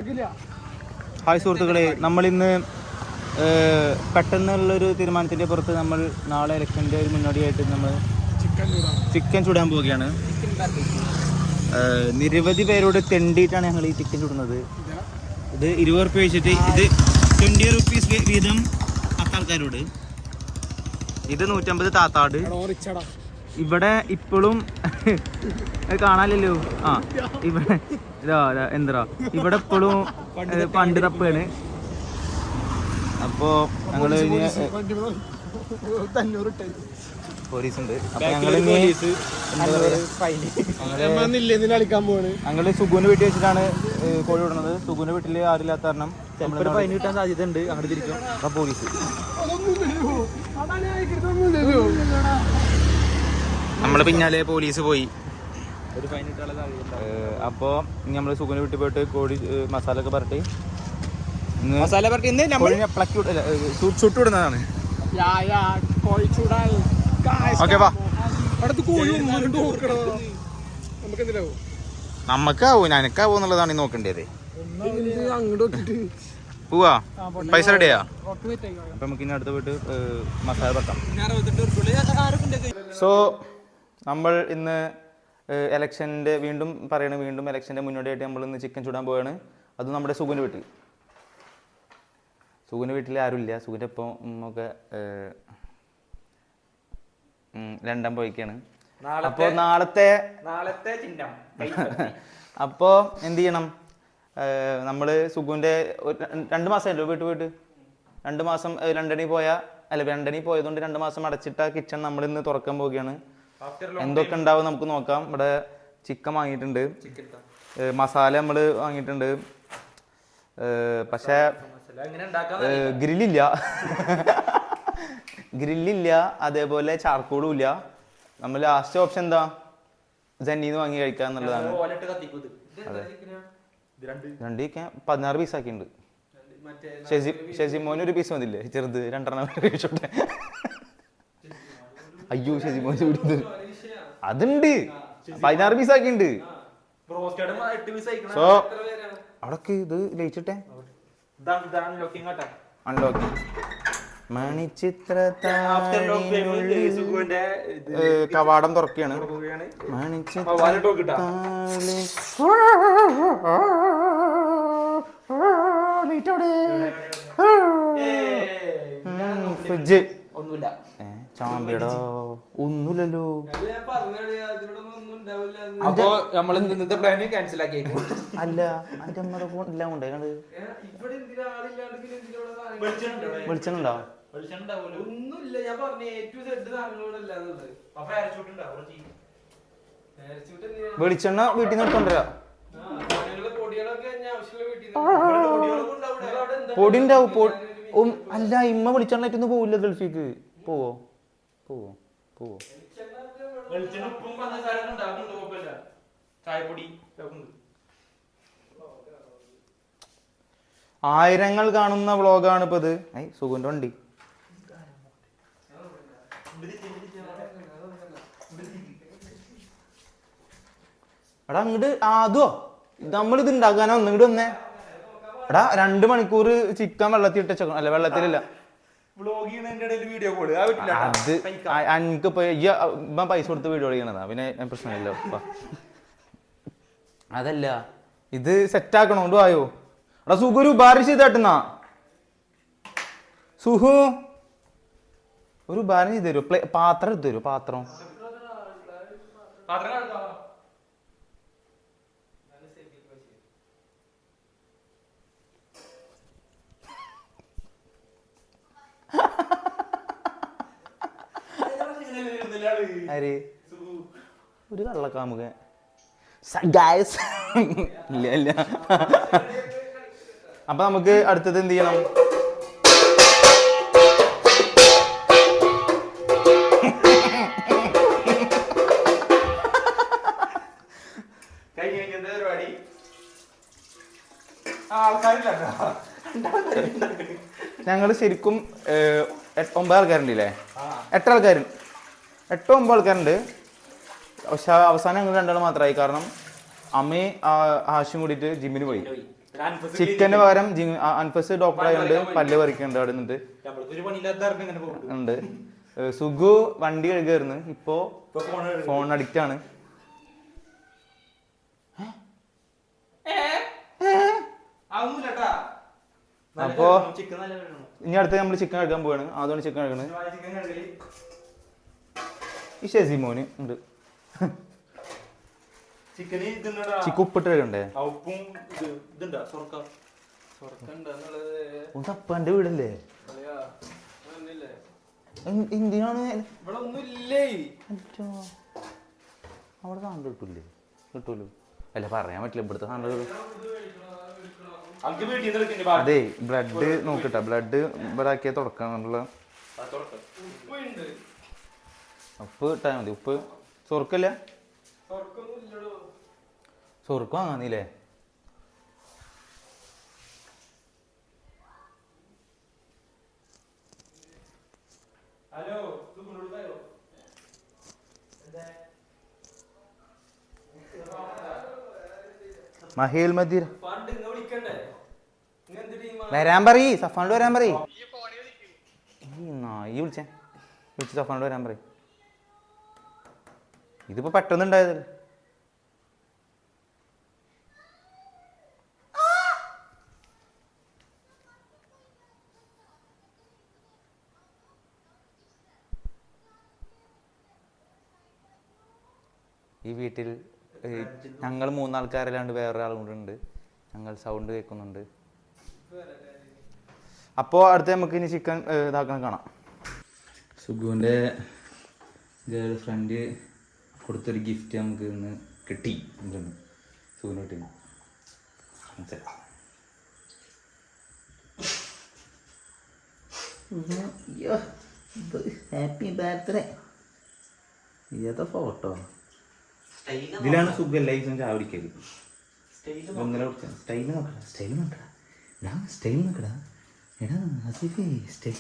Hi സുഹൃത്തുക്കളെ, നമ്മളിന്ന് പെട്ടെന്നുള്ളൊരു തീരുമാനത്തിൻ്റെ പുറത്ത് നമ്മൾ നാളെ ഇലക്ഷൻ്റെ ഒരു മുന്നോടിയായിട്ട് നമ്മൾ ചിക്കൻ ചുടാൻ പോവുകയാണ്. നിരവധി പേരോട് തെണ്ടിയിട്ടാണ് ഞങ്ങൾ ഈ ചിക്കൻ ചുടുന്നത്. ഇത് 20 റുപ്യ വെച്ചിട്ട്, ഇത് 20 റുപ്പീസ് വീതം 10 ആൾക്കാരോട്, ഇത് 150 താത്താട്. ഇവിടെ ഇപ്പോഴും കാണാനല്ലോ. ഇവിടെ എന്താ ഇവിടെ ഇപ്പോഴും പണ്ട് തപ്പാണ്. അപ്പോൾ ഞങ്ങൾ പോലീസുണ്ട്. അപ്പൊ ഞങ്ങള് സുഗുവിന്റെ വീട്ടിൽ വെച്ചിട്ടാണ് കോഴി വിടുന്നത്. സുഗുവിന്റെ വീട്ടില് ആരില്ലാത്ത കാരണം ഫൈൻ കിട്ടാൻ സാധ്യത ഉണ്ട്. അങ്ങോട്ട് തിരിക്കും. അപ്പൊ പോലീസ് നമ്മളെ പിന്നാലെ പോലീസ് പോയി. ഒരു ഫൈൻ കിട്ടാനുള്ള സാധ്യത. അപ്പോൾ നമ്മൾ സുഗുവിന്റെ വീട്ടിൽ പോയിട്ട് കോഴി മസാല ഒക്കെ പറട്ടി ചുട്ടുവിടുന്നതാണ്. നമുക്കാവൂ ഞാനക്കാവൂ എന്നുള്ളതാണ് നോക്കേണ്ടത്. പോവാ, പൈസ റെഡിയാ? അപ്പൊ നമുക്ക് ഇനി അടുത്ത് പോയിട്ട് മസാല പറ്റാം. സോ നമ്മൾ ഇന്ന് ഇലക്ഷൻ്റെ വീണ്ടും ഇലക്ഷൻ്റെ മുന്നോടിയായിട്ട് നമ്മൾ ഇന്ന് ചിക്കൻ ചുടാൻ പോവുകയാണ്. അത് നമ്മുടെ സുഗുവിൻ്റെ വീട്ടിൽ. സുഗുവിൻ്റെ വീട്ടിൽ ആരുമില്ല. സുഗുവിൻ്റെ ഇപ്പം ഒക്കെ രണ്ടാം പോയിക്കാണ്. അപ്പോൾ നാളത്തെ അപ്പോൾ എന്ത് ചെയ്യണം? നമ്മൾ സുഗുവിൻ്റെ 2 മാസമല്ലോ വീട്ടിൽ പോയിട്ട്. 2 മാസം ലണ്ടനിൽ പോയതുകൊണ്ട് 2 മാസം അടച്ചിട്ട കിച്ചൺ നമ്മൾ ഇന്ന് തുറക്കാൻ പോവുകയാണ്. എന്തൊക്കെ ഉണ്ടാവും നമുക്ക് നോക്കാം. ഇവിടെ ചിക്കൻ വാങ്ങിയിട്ടുണ്ട്, മസാല നമ്മൾ വാങ്ങിയിട്ടുണ്ട്, പക്ഷേ ഗ്രില്ലില്ല, അതേപോലെ ചാർക്കോളും ഇല്ല. നമ്മൾ ലാസ്റ്റ് ഓപ്ഷൻ എന്താ? ജന്നീന്ന് വാങ്ങി കഴിക്കുക എന്നുള്ളതാണ്. 2 ചിക്കൻ 16 പീസ് ആക്കിയിട്ടുണ്ട്. ഷെസിമോന് ഒരു പീസ് മതില്ലേ, ചെറുത് 2 കഴിച്ചോട്ടെ. അയ്യോ, ഷെസിമോന് പിടിച്ചത് അതുണ്ട്, 16 പീസ് ആക്കിയിട്ടുണ്ട്. സോ അവിടക്ക് ഇത് ലയിച്ചിട്ടെ അൺലോക്കിംഗ് കവാടം തുറക്കുകയാണ്. ഫ്രിഡ്ജ് ചാമ്പിയടോ ഒന്നുമില്ലല്ലോ. അപ്പൊ നമ്മൾ ഇന്നത്തെ പ്ലാന് ക്യാൻസൽ ആക്കി. അല്ല, അതിന്റെ അമ്മയുടെ ഫോൺ എല്ലാം ഉണ്ട്. വെളിച്ചെണ്ണുണ്ടോ? വെളിച്ചെണ്ണ വീട്ടിൽ നിന്ന് എടുത്തോണ്ടരാ. പൊടി ഉണ്ടാവും. അല്ല, ഇമ്മ വെളിച്ചെണ്ണായിട്ടൊന്നും പോവില്ല ഗൾഫിക്ക്. പോവോ? 1000 കാണുന്ന വ്ളോഗാണ് ഇപ്പൊ ഇത്. സുഗുന്റെ വണ്ടി. എടാ അങ്ങോട്ട് അതോ നമ്മളിത് ഉണ്ടാക്കാനോ ഒന്നിങ്ങോട്ട് വന്നേ. എടാ 2 മണിക്കൂർ ചിക്കൻ വെള്ളത്തിൽ ഇട്ട അല്ല, വെള്ളത്തിലില്ല. അത് എനിക്കിപ്പോ പൈസ കൊടുത്ത് വീഡിയോ ചെയ്യണതാ, പിന്നെ പ്രശ്നമില്ല. അതല്ല, ഇത് സെറ്റ് ആക്കണോണ്ട് ആയോ? എടാ സുഖു ഒരു ഉപകാരം ചെയ്തേട്ടുന്നാ. സുഹു ഒരു ഉപകാരം ചെയ്ത് തരുമോ? പാത്രം എടുത്തു തരുമോ? പാത്രം ഒരു കള്ളക്കാമുക ഇല്ല. അപ്പൊ നമുക്ക് അടുത്തത് എന്ത് ചെയ്യണം? ഞങ്ങൾ ശരിക്കും 9 ആൾക്കാരുണ്ടല്ലേ? 8 ആൾക്കാരുണ്ട്. 8-9 ആൾക്കാരുണ്ട്. പക്ഷെ അവസാനം ഞങ്ങൾ 2 ആൾ മാത്രമായി. കാരണം അമ്മയും ആശും കൂടിയിട്ട് ജിമ്മിന് പോയി. ചിക്കന് പകരം അൻഫസ് ഡോക്ടർ ആയതുകൊണ്ട് പല്ല് പറിക്കുന്നുണ്ട് അവിടെ നിന്നിട്ട് ഒരു പണിയില്ലാത്ത ഇങ്ങനെ പോകും. ഉണ്ട്. സുഗു വണ്ടി കഴുകായിരുന്നു, ഇപ്പോ ഫോൺ അഡിക്റ്റ് ആണ്. അപ്പോ ഇനി അടുത്ത് നമ്മൾ ചിക്കൻ കഴിക്കാൻ പോവാണ്. അതുകൊണ്ട് ചിക്കൻ കഴിക്കണത് ഈ ഷെസിമോന് ഉണ്ട്. ചിക്കൻ ഉപ്പിട്ട് കഴിക്കണ്ടേ? അപ്പന്റെ വീടല്ലേ? എന്തിനാണ് അവിടെ സാധനം കിട്ടൂലേ? കിട്ടൂലോ. അല്ല പറയാൻ പറ്റില്ല ഇവിടുത്തെ സാധനം. അതെ ബ്ലഡ് നോക്കട്ടെ, ബ്ലഡ് ഇവിടെ ആക്കിയാൽ തുടക്കാന്നുള്ള ഉപ്പ് ഇട്ടാൽ മതി. ഉപ്പ് സൊറുക്കല്ല, സൊറുക്ക് വാങ്ങാന്നില്ലേ? മഹേൽ മദീർ വരാൻ പറയ്, സഫാനോട് വരാൻ പറയ്. ഈ വിളിച്ചേ വിളിച്ച് സഫാനോട് വരാൻ പറയ്. ഇതിപ്പോ പെട്ടെന്ന് ഉണ്ടായത്. ഈ വീട്ടിൽ ഞങ്ങൾ 3 ആൾക്കാരല്ലാണ്ട് വേറൊരാളും കൂടെ ഉണ്ട്. ഞങ്ങൾ സൗണ്ട് കേൾക്കുന്നുണ്ട്. അപ്പോൾ അടുത്ത നമുക്ക് ഇനി ചിക്കൻ ഇതാക്കണം കാണാം. സുഗുവിൻ്റെ ഗേൾ ഫ്രണ്ട് കൊടുത്തൊരു ഗിഫ്റ്റ് നമുക്ക് ഇന്ന് കിട്ടി. സുഗുവിന് കിട്ടി. Happy birthday. ഏതാ ഫോട്ടോ? ഇതിലാണ് സുഖം ലൈഫ് ചാവടിക്കല്. സ്റ്റൈൽ നോക്കടാ, സ്റ്റൈൽ നോക്കടാ, ഞാൻ സ്റ്റൈൽ നോക്കടാ. എടാ ആസിഫേ സ്റ്റൈൽ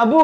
അബു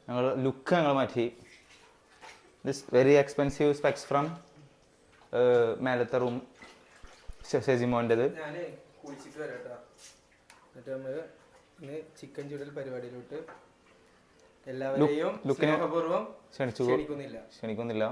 ഞങ്ങൾ ലുക്ക് ഞങ്ങൾ മാറ്റി. This very expensive specs from മേലത്തെ റൂം ഷെസിമോൻ്റെത്. കുളിച്ചിട്ട് വരാട്ടാ. എന്നിട്ട് നമ്മള് ഇന്ന് ചിക്കൻ ചുടൽ പരിപാടിയിലോട്ട് എല്ലാവരെയും സ്നേഹപൂർവ്വം ക്ഷണിക്കുന്നില്ല.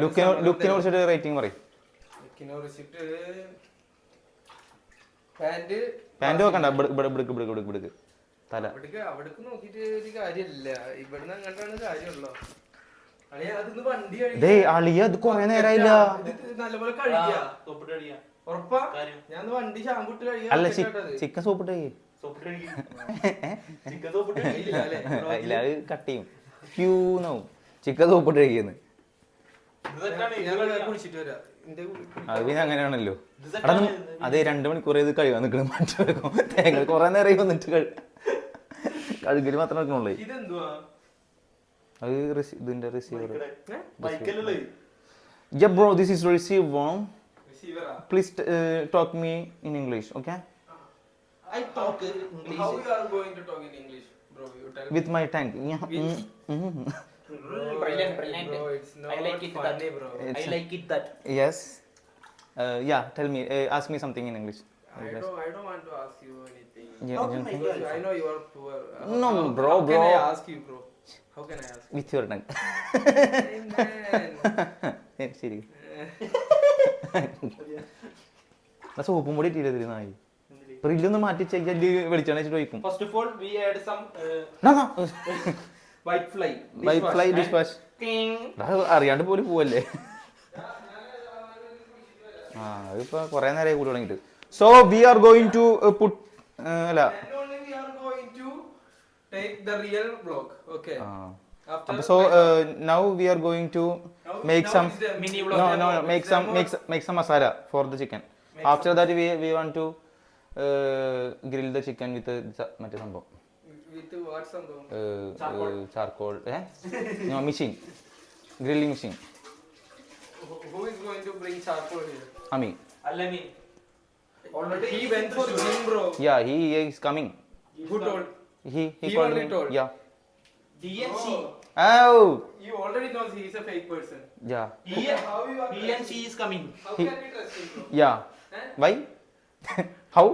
ലുക്കിനെ കുറിച്ചിട്ട് റേറ്റിംഗ് പറയും. ലുക്കിനെ കുറിച്ചിട്ട് പാന്റ് വെക്കണ്ട, ഇവിടേക്ക് തല അവിടേക്ക് നോക്കിട്ട് ഒരു കാര്യമില്ല. ഇവിടുന്ന് അങ്ങോട്ടാണ് കാര്യമുള്ളൂ. അളിയ അത് കൊറേ നേരമായില്ല. നല്ലപോലെ കഴിക്കാ ഉറപ്പാ. ഞാൻ വണ്ടി ഷാമ്പുട്ട് കഴിയാ. അല്ല ചിക്കൻ സോപ്പിട്ട് കഴിയേ, കട്ട് ചെയ്യും. ക്യൂന്നാവും ചിക്കൻ സോപ്പിട്ട് കഴിക്കുന്നത്. അത് പിന്നെ അങ്ങനെയാണല്ലോ. അതെ 2 മണിക്കൂർ ഇത് കഴിയാൻ നിൽക്കണം. തേങ്ങ കൊറേ നേരം വന്നിട്ട് കഴുകല് മാത്രം നിൽക്കണുള്ളൂ. അത് ഇതിന്റെ receiver. Yeah bro, this is receiver. Please talk me in English, okay? I talk in English. How you are going to talk in English, bro? You tell with my tongue. Yeah. Brilliant. Bro, it's not I like it funny, bro. I like it that. Yes. Yeah, tell me. Ask me something in English. I don't want to ask you anything. Yeah, I know you are poor. No, bro. How can I ask you, bro? How can I ask you? With your tongue. Amen. ശരി. സോപ്പും പൊടി ഇട്ടില്ല നായി. പ്രില്ലൊന്ന് മാറ്റി ചെല്ലി വെളിച്ചെണ്ണ വെച്ചിട്ട് വയ്ക്കും. First of all, we add some white fly dish wash. അറിയാണ്ട് പോലും പോവല്ലേ. അതിപ്പോ കൊറേ നേരമായി കൂടി തുടങ്ങിട്ട്. So we are going to put അല്ല we are going to take the real vlog. Okay. So now we are going to make some mini vlog. No, make some masala for the chicken. After that we want to grill the chicken with മറ്റേ സംഭവം. With what സംഭവം? Charcoal. No, machine. Grilling machine. Who is going to bring charcoal here? Ami. Alani. Already he went for gym, bro. Yeah, he is coming. Who told? He He called only me. told. Yeah. DNC. Oh. You already know he is a fake person. Yeah. He and she is coming. How He- can we trust him, bro? Yeah. Eh? Why? How?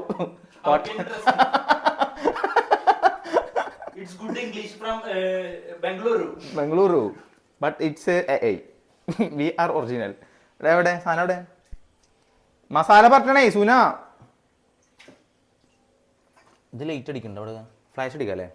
How What? can you trust him? It's good English from Bangalore. Bengaluru. But it's AI. We are original. എവിടെ സാധനം എവിടെ മസാല പറ്റണേ സുന ഇത് light അടിക്കണ്ട അവിടെ flash അടിക്കാം അല്ലേ